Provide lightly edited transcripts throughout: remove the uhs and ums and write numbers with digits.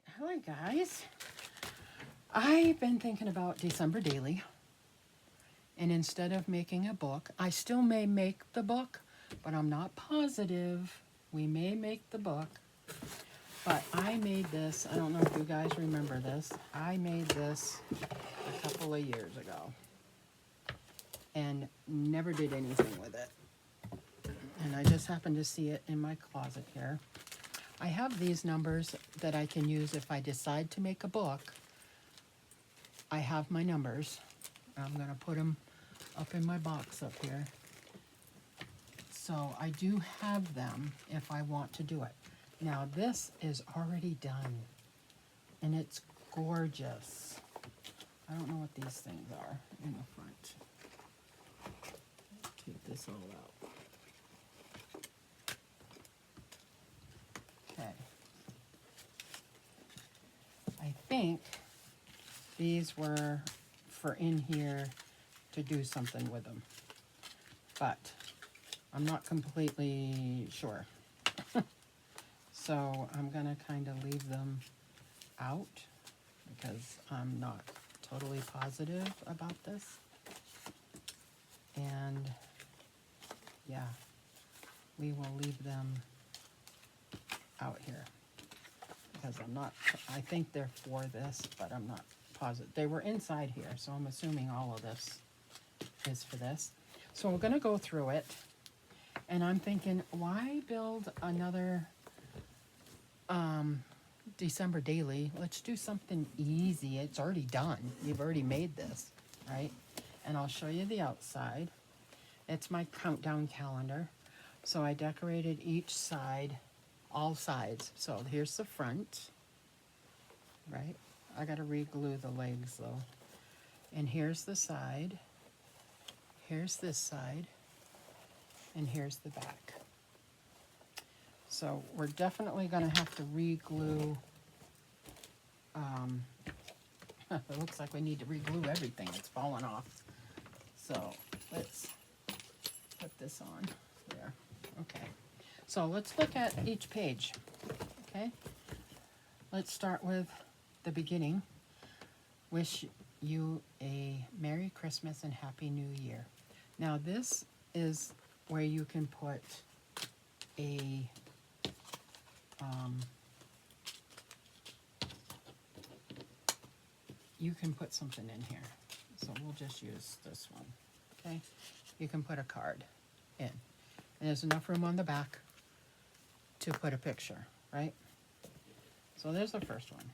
Hi guys. I've been thinking about December Daily, and instead of making a book, I still may make the book, but I'm not positive. We may make the book, but I made this. I don't know if you guys remember this. I made this a couple of years ago and never did anything with it. And I just happened to see it in my closet here. I have these numbers that I can use if I decide to make a book. I have my numbers. I'm going to put them up in my box up here. So I do have them if I want to do it. Now this is already done and it's gorgeous. I don't know what these things are in the front. Take this all out. Okay. I think these were for in here to do something with them, but I'm not completely sure. So I'm gonna kind of leave them out because I'm not totally positive about this. And yeah, we will leave them out here because I think they're for this, but I'm not positive. They were inside here, so I'm assuming all of this is for this. So we're gonna go through it, and I'm thinking, why build another December Daily? Let's do something easy. It's already done. You've already made this, right? And I'll show you the outside. It's my countdown calendar. So I decorated each side, all sides. So here's the front, right? I gotta re-glue the legs though. And here's the side. Here's this side. And here's the back. So we're definitely gonna have to re-glue. It looks like we need to re-glue everything. It's falling off. So let's put this on there. Okay. So let's look at each page. Okay. Let's start with the beginning. Wish you a Merry Christmas and Happy New Year. Now this is where you can put a you can put something in here. So we'll just use this one. Okay. You can put a card in. And there's enough room on the back to put a picture, right? So there's the first one.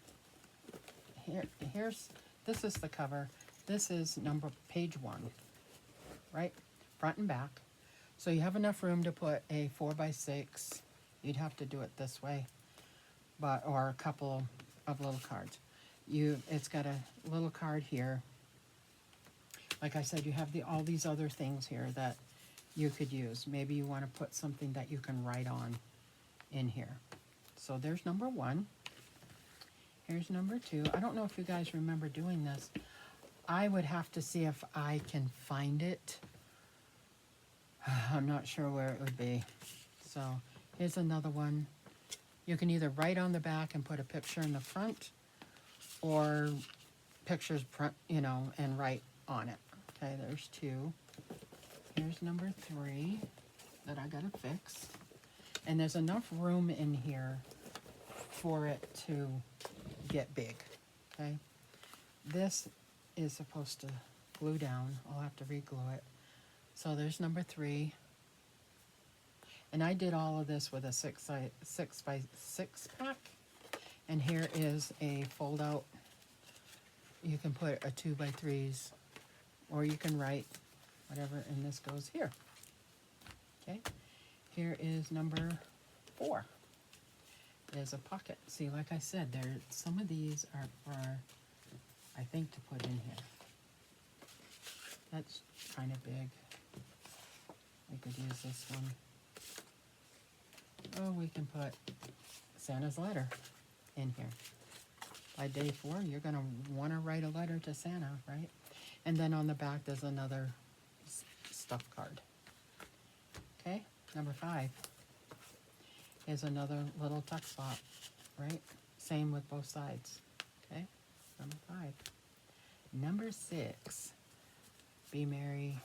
This is the cover. This is page 1, right? Front and back. So you have enough room to put a 4x6. You'd have to do it this way, or a couple of little cards. It's got a little card here. Like I said, you have all these other things here that you could use. Maybe you want to put something that you can write on in here. So there's number 1. Here's number 2. I don't know if you guys remember doing this. I would have to see if I can find it. I'm not sure where it would be. So here's another one. You can either write on the back and put a picture in the front, or pictures, and write on it. Okay, there's 2. Here's number 3 that I gotta fix. And there's enough room in here for it to get big, okay? This is supposed to glue down. I'll have to re-glue it. So there's number 3. And I did all of this with a 6x6 pack. And here is a fold out. You can put a 2x3s, or you can write whatever, and this goes here. Okay, here is number 4. There's a pocket. See, like I said, some of these are for, I think, to put in here. That's kind of big. We could use this one. Oh, we can put Santa's letter in here. By day 4, you're going to want to write a letter to Santa, right? And then on the back, there's another stuffed card. Okay, number 5 is another little tuck spot, right? same with both sides. Okay, number 5. Number 6, be merry.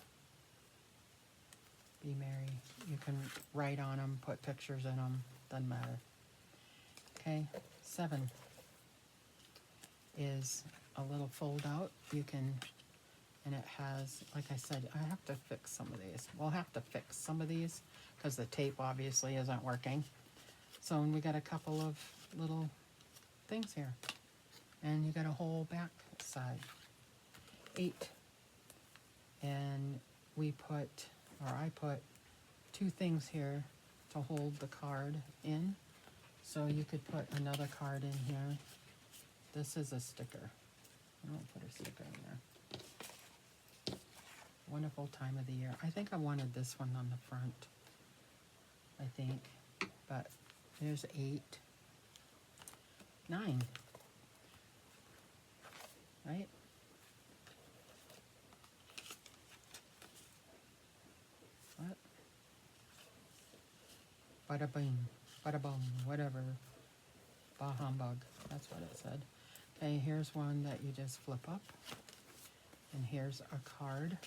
Be merry. You can write on them, put pictures in them, doesn't matter. Okay, 7 is a little fold out. You can, and it has, like I said, I have to fix some of these. We'll have to fix some of these because the tape obviously isn't working. So we got a couple of little things here. And you got a whole back side. 8. And we put, or I put 2 things here to hold the card in. So you could put another card in here. This is a sticker. I don't put a sticker in there. Wonderful time of the year. I think I wanted this one on the front. I think. But there's 8. 9. Right? What? Bada bing, bada boom, whatever. Bah humbug. That's what it said. Okay, here's one that you just flip up. And here's a card.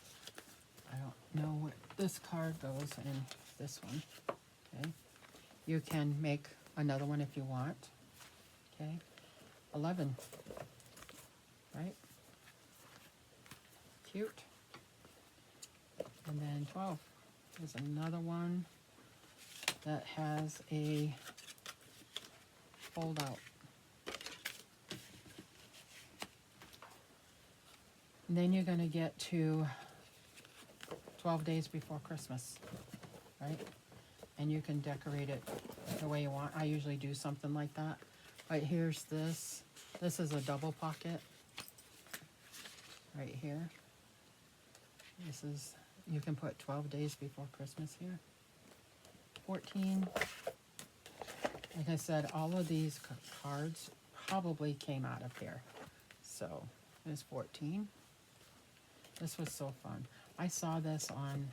I don't know what this card goes in this one. Okay. You can make another one if you want. Okay. 11. Right? Cute. And then 12. There's another one that has a fold out. And then you're going to get to 12 days before Christmas, right? And you can decorate it the way you want. I usually do something like that. But here's this. This is a double pocket right here. This is, you can put 12 days before Christmas here. 14. Like I said, all of these cards probably came out of here. So there's 14. This was so fun. I saw this on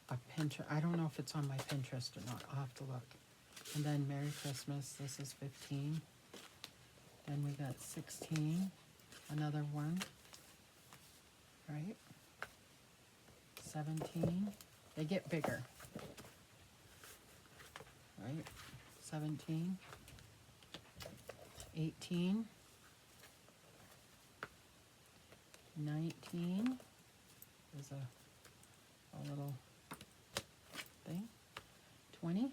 a Pinterest. I don't know if it's on my Pinterest or not. I'll have to look. And then Merry Christmas. This is 15. Then we got 16. Another one. Right? 17. They get bigger. Right? 17. 18. 19. There's a little thing. 20.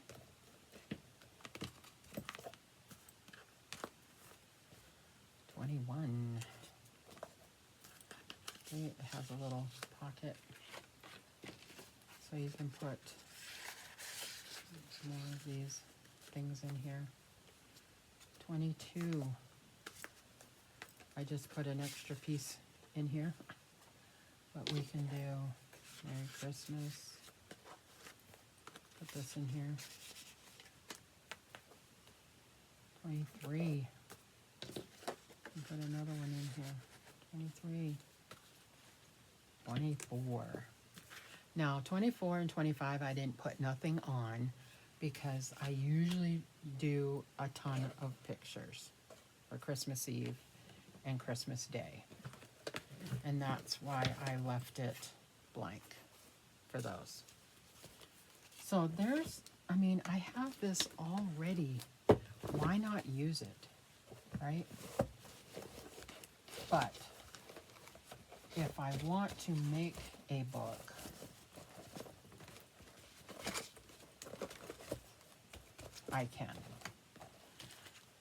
21. Okay, it has a little pocket. So you can put more of these things in here. 22. I just put an extra piece in here. But we can do Merry Christmas. Put this in here. 23. And put another one in here. 23. 24. Now, 24 and 25, I didn't put nothing on because I usually do a ton of pictures for Christmas Eve and Christmas Day. And that's why I left it blank for those. So there's, I mean, I have this already. Why not use it, right? But if I want to make a book, I can.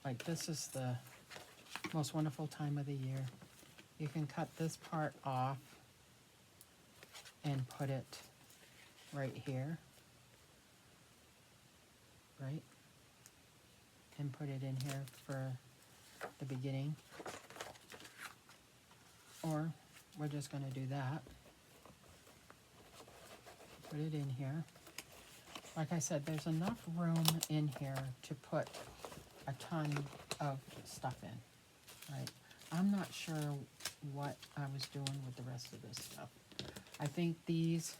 Like, this is the most wonderful time of the year. You can cut this part off and put it right here, right? And put it in here for the beginning. Or we're just going to do that. Put it in here. Like I said, there's enough room in here to put a ton of stuff in, right? I'm not sure what I was doing with the rest of this stuff. I think these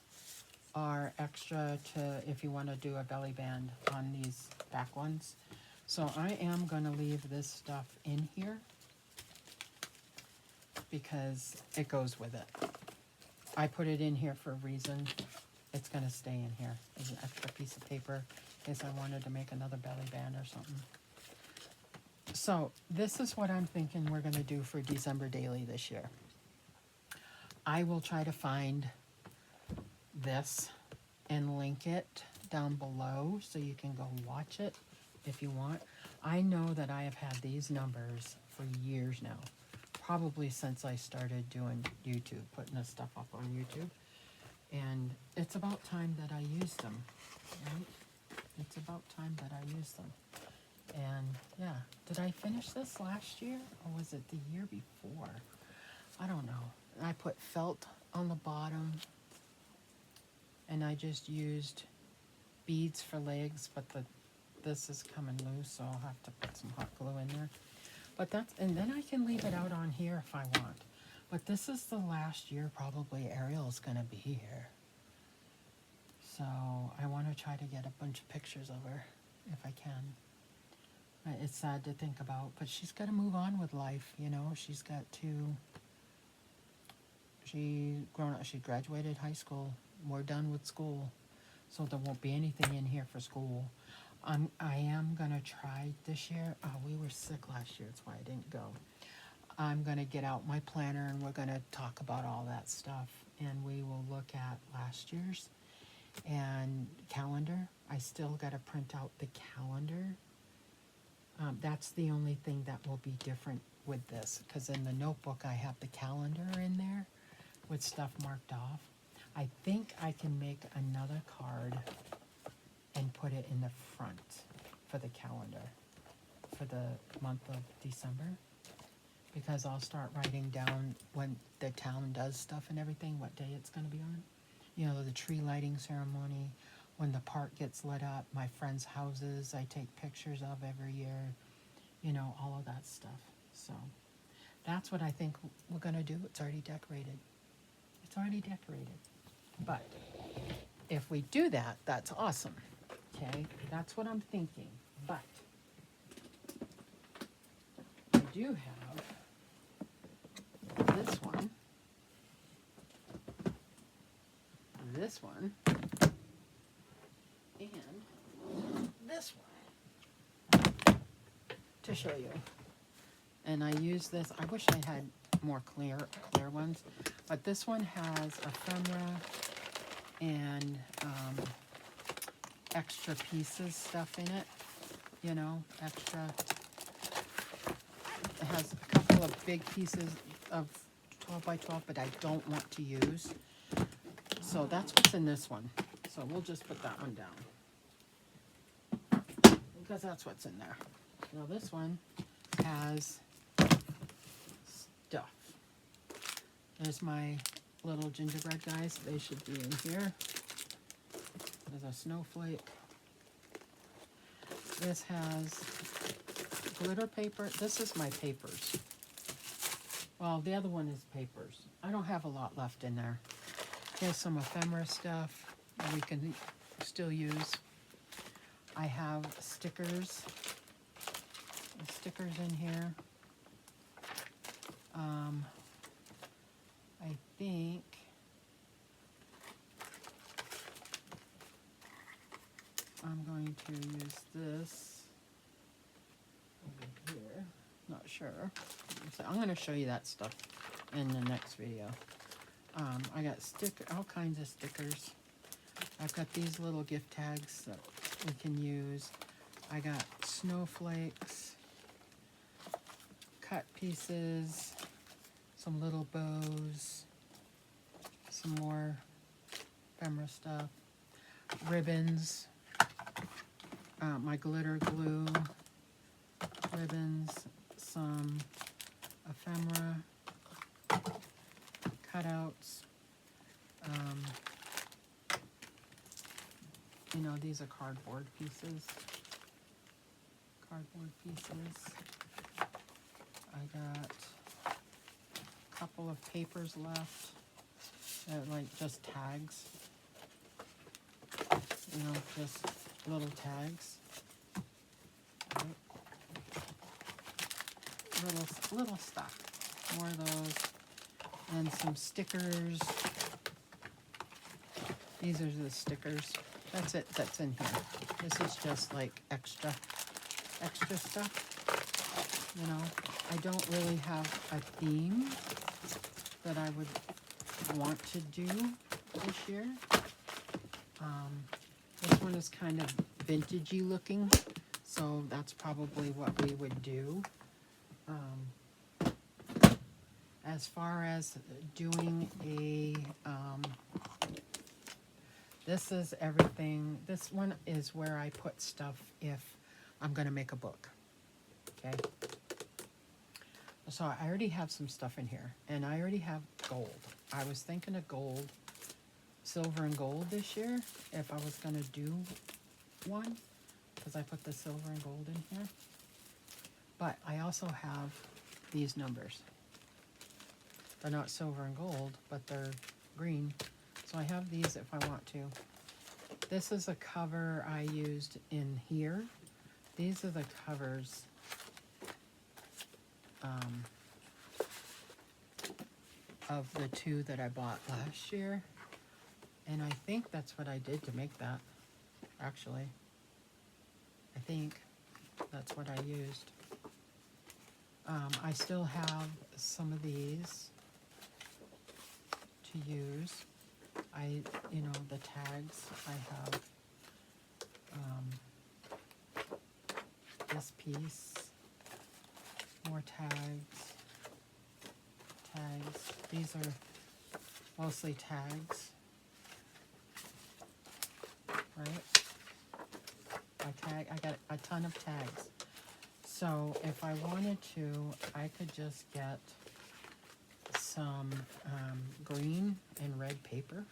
are extra to if you want to do a belly band on these back ones. So I am going to leave this stuff in here because it goes with it. I put it in here for a reason. It's going to stay in here as an extra piece of paper in case I wanted to make another belly band or something. So this is what I'm thinking we're going to do for December Daily this year. I will try to find this and link it down below so you can go watch it if you want. I know that I have had these numbers for years now, probably since I started doing YouTube, putting this stuff up on YouTube. And it's about time that I used them, right? It's about time that I used them. And yeah, did I finish this last year or was it the year before? I don't know. I put felt on the bottom and I just used beads for legs, but this is coming loose, so I'll have to put some hot glue in there. But and then I can leave it out on here if I want. But this is the last year probably Ariel's gonna be here. So I want to try to get a bunch of pictures of her if I can. It's sad to think about, but she's got to move on with life, you know. She's got to, she graduated high school. We're done with school, so there won't be anything in here for school. I am going to try this year. Oh, we were sick last year, that's why I didn't go. I'm going to get out my planner and we're going to talk about all that stuff. And we will look at last year's and calendar. I still got to print out the calendar. That's the only thing that will be different with this, because in the notebook I have the calendar in there with stuff marked off. I think I can make another card and put it in the front for the calendar for the month of December, because I'll start writing down when the town does stuff and everything, what day it's going to be on. You know, the tree lighting ceremony, when the park gets lit up, my friends' houses I take pictures of every year, you know, all of that stuff. So that's what I think we're going to do. It's already decorated. It's already decorated. But if we do that, that's awesome. Okay, that's what I'm thinking. But I do have this one, and this one to show you. And I use this, I wish I had more clear ones, but this one has ephemera and extra pieces stuff in it, you know, extra. It has a couple of big pieces of 12 by 12, but I don't want to use. So that's what's in this one. So we'll just put that one down, because that's what's in there. Now this one has stuff. There's my little gingerbread guys. They should be in here. There's a snowflake. This has glitter paper. This is my papers. Well, the other one is papers. I don't have a lot left in there. Here's some ephemera stuff that we can still use. I have stickers. Stickers in here. I think I'm going to use this over here. Not sure. So I'm going to show you that stuff in the next video. I got all kinds of stickers. I've got these little gift tags that we can use. I got snowflakes, cut pieces, some little bows, some more ephemera stuff, ribbons, my glitter glue, ribbons, some ephemera, cutouts. You know, these are cardboard pieces. I got a couple of papers left. They're like just tags. You know, just little tags. Right. little stuff. More of those. And some stickers. These are the stickers. That's it, that's in here. This is just like extra stuff. You know, I don't really have a theme that I would want to do this year. This one is kind of vintagey looking, so that's probably what we would do. As far as doing a, this is everything. This one is where I put stuff if I'm going to make a book. Okay. So I already have some stuff in here, and I already have gold. I was thinking of gold, silver and gold this year, if I was going to do one, because I put the silver and gold in here. But I also have these numbers. They're not silver and gold, but they're green. So I have these if I want to. This is a cover I used in here. These are the covers of the two that I bought last year. And I think that's what I did to make that, actually. I think that's what I used. I still have some of these to use. You know, the tags I have. This piece, more tags. These are mostly tags, right? I got a ton of tags. So if I wanted to, I could just get some green and red paper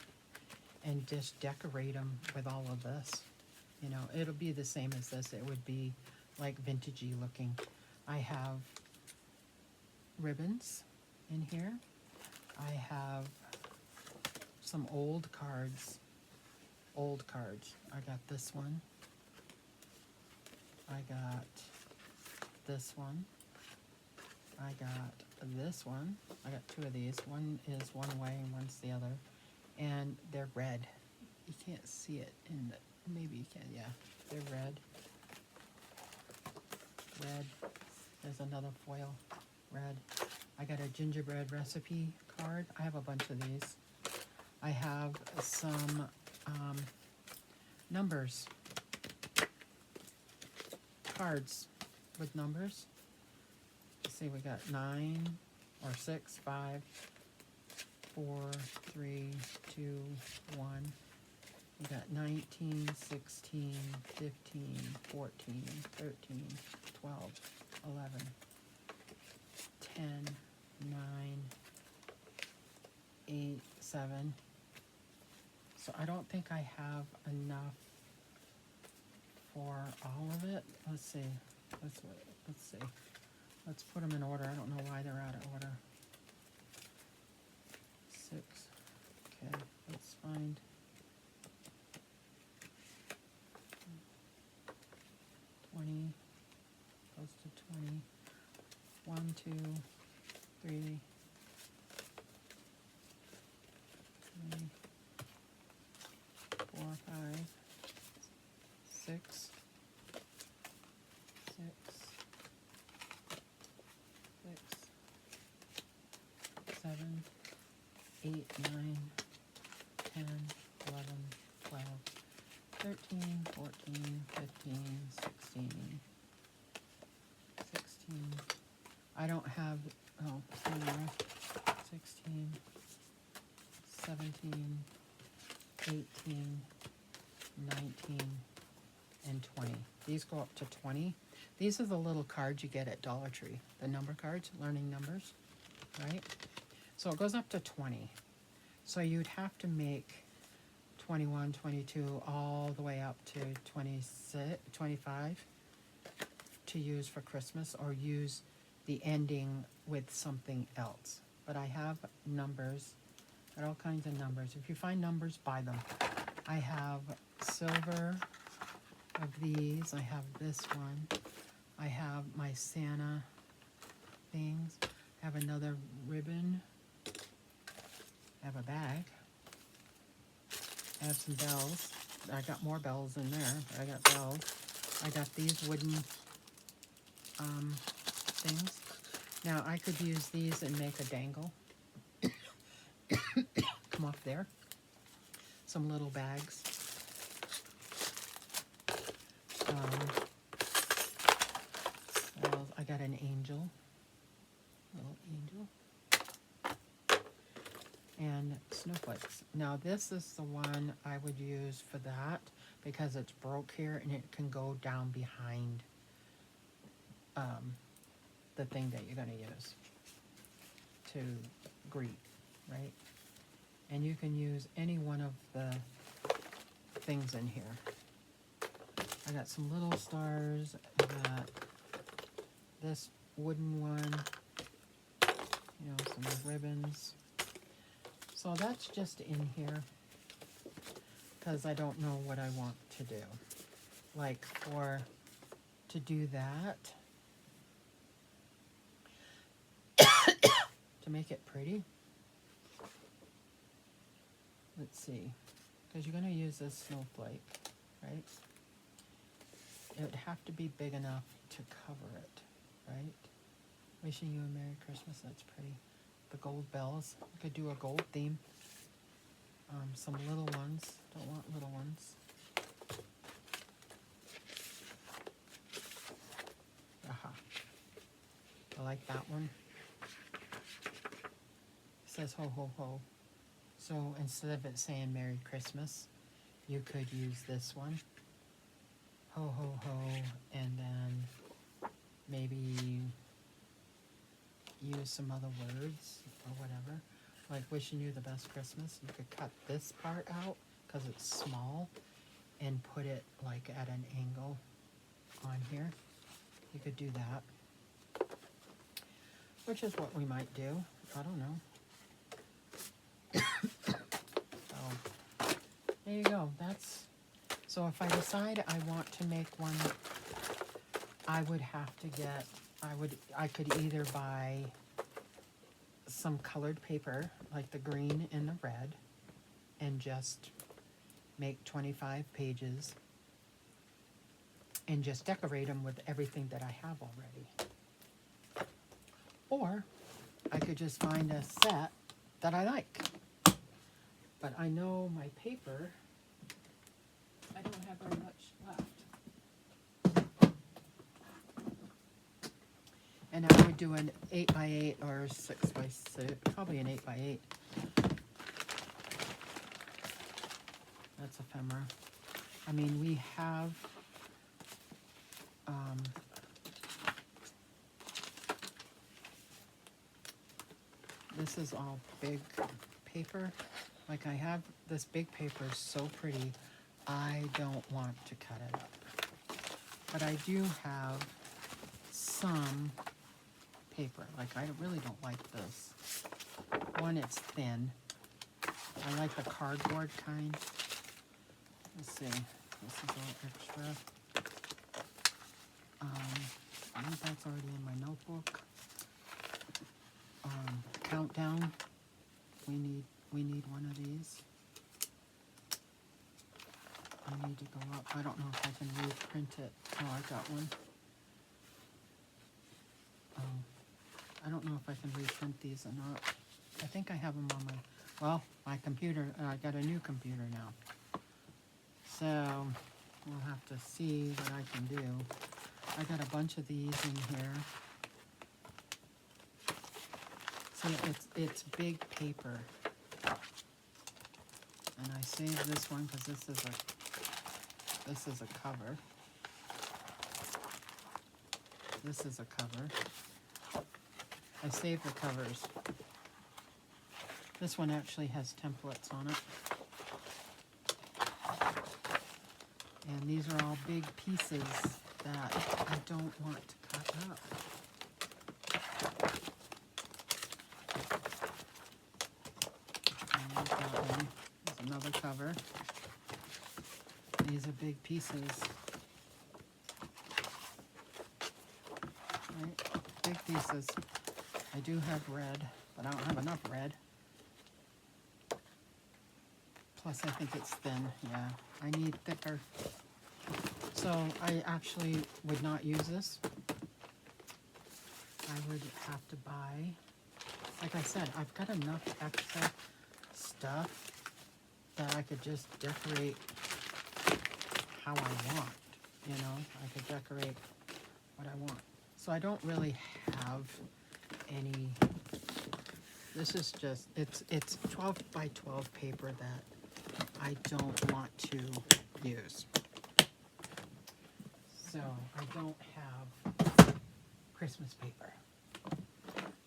and just decorate them with all of this. You know, it'll be the same as this. It would be like vintagey looking. I have ribbons in here. I have some old cards. I got this one. I got this one. I got this one. I got two of these. One is one way and one's the other. And they're red. You can't see it in the, maybe you can, yeah. They're red. Red. There's another foil. Red. I got a gingerbread recipe card. I have a bunch of these. I have some numbers. Cards with numbers. Let's see, we got 9 or 6, 5, 4, 3, 2, 1. We got 19, 16, 15, 14, 13, 12, 11, 10, 9, 8, 7. So I don't think I have enough for all of it. Let's see. Let's see. Let's put them in order. I don't know why they're out of order. 6. Okay, let's find. 20 goes to 20. 1, 2, 3, 4, 5, 6, 7, 8, 9, 10, 11, 12, 13, 14, 15, 16, 16. I don't have, 16, 17, 18, 19, and 20. These go up to 20. These are the little cards you get at Dollar Tree, the number cards, learning numbers, right? So it goes up to 20. So you'd have to make 21, 22, all the way up to 26, 25 to use for Christmas, or use the ending with something else. But I have numbers, got all kinds of numbers. If you find numbers, buy them. I have silver of these. I have this one. I have my Santa things. I have another ribbon. I have a bag. I have some bells. I got more bells in there. I got bells. I got these wooden things. Now I could use these and make a dangle. Come off there. Some little bags. Well, I got an angel. Little angel. And snowflakes. Now this is the one I would use for that because it's broke here and it can go down behind the thing that you're going to use to greet, right? And you can use any one of the things in here. I got some little stars. I got this wooden one, you know, some ribbons. So that's just in here because I don't know what I want to do. Like to do that, to make it pretty. Let's see, because you're going to use this snowflake, right? It would have to be big enough to cover it, right? Wishing you a Merry Christmas, that's pretty. The gold bells, you could do a gold theme. Some little ones, don't want little ones. Aha, I like that one. It says ho ho ho. So instead of it saying Merry Christmas, you could use this one. Ho ho ho, and then maybe use some other words or whatever. Like wishing you the best Christmas. You could cut this part out because it's small and put it like at an angle on here. You could do that. Which is what we might do. I don't know. So there you go. That's so if I decide I want to make one, I would have to get I could either buy some colored paper like the green and the red and just make 25 pages and just decorate them with everything that I have already. Or I could just find a set that I like. But I know my paper, I don't have very much left. And I would do an 8x8 or 6x6, probably an 8x8. That's ephemera. I mean, we have this is all big paper. Like I have this big paper is so pretty, I don't want to cut it up. But I do have some paper. Like I really don't like this. One, it's thin. I like the cardboard kind. Let's see. This is all extra. I think that's already in my notebook. Countdown. We need one of these. I need to go up. I don't know if I can reprint it. Oh, I got one. I don't know if I can reprint these or not. I think I have them on my computer. I got a new computer now. So we'll have to see what I can do. I got a bunch of these in here. See, it's big paper. And I saved this one because this is a cover. This is a cover. I saved the covers. This one actually has templates on it. And these are all big pieces that I don't want to cut up. And there's that one. There's another cover. These are big pieces. Right? Big pieces. I do have red, but I don't have enough red. Plus, I think it's thin. Yeah, I need thicker. So I actually would not use this. I would have to buy, like I said, I've got enough extra stuff that I could just decorate how I want, you know? I could decorate what I want. So I don't really have any, this is just, it's 12 by 12 paper that I don't want to use. So I don't have Christmas paper.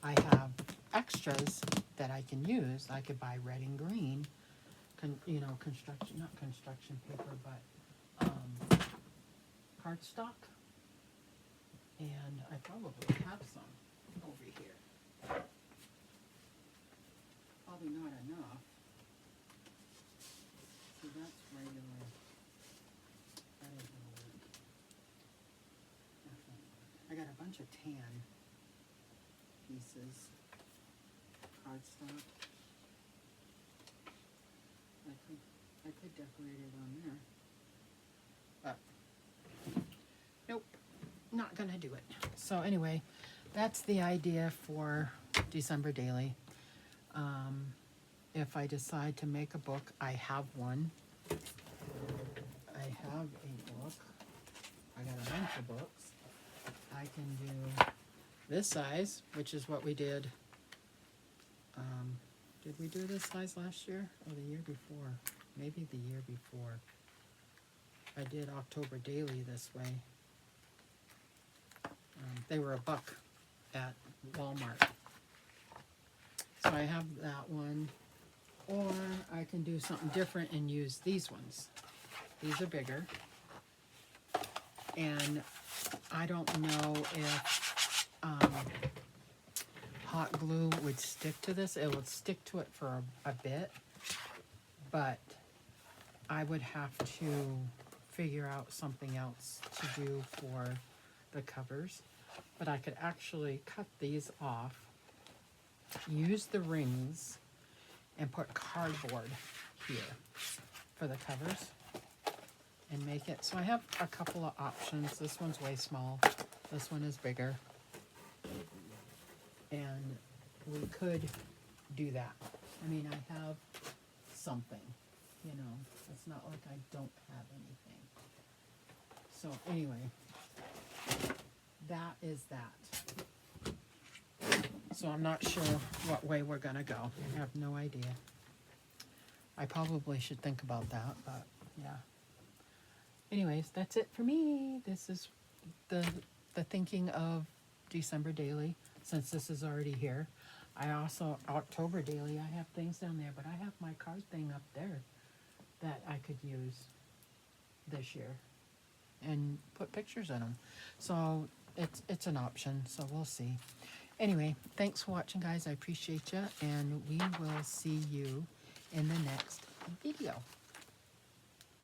I have extras that I can use. I could buy red and green, you know, construction, not construction paper, but cardstock. And I probably have some over here. Probably not enough. So that's regular. That ain't gonna work. That won't work. I got a bunch of tan pieces. Cardstock. I could decorate it on there. But nope, not gonna do it. So anyway, that's the idea for December Daily. If I decide to make a book, I have one. I have a book. I got a bunch of books. I can do this size, which is what we did. Did we do this size last year or the year before? Maybe the year before. I did October Daily this way. They were $1 at Walmart. So I have that one. Or I can do something different and use these ones. These are bigger. And I don't know if hot glue would stick to this. It would stick to it for a bit. But I would have to figure out something else to do for the covers. But I could actually cut these off, use the rings, and put cardboard here for the covers and make it. So I have a couple of options. This one's way small. This one is bigger. And we could do that. I mean, I have something, you know. It's not like I don't have anything. So anyway, that is that. So I'm not sure what way we're gonna go. I have no idea. I probably should think about that, but yeah. Anyways, that's it for me. This is the thinking of December Daily, since this is already here. I also, October Daily, I have things down there, but I have my card thing up there that I could use this year and put pictures in them. So it's an option, so we'll see. Anyway, thanks for watching, guys. I appreciate you, and we will see you in the next video.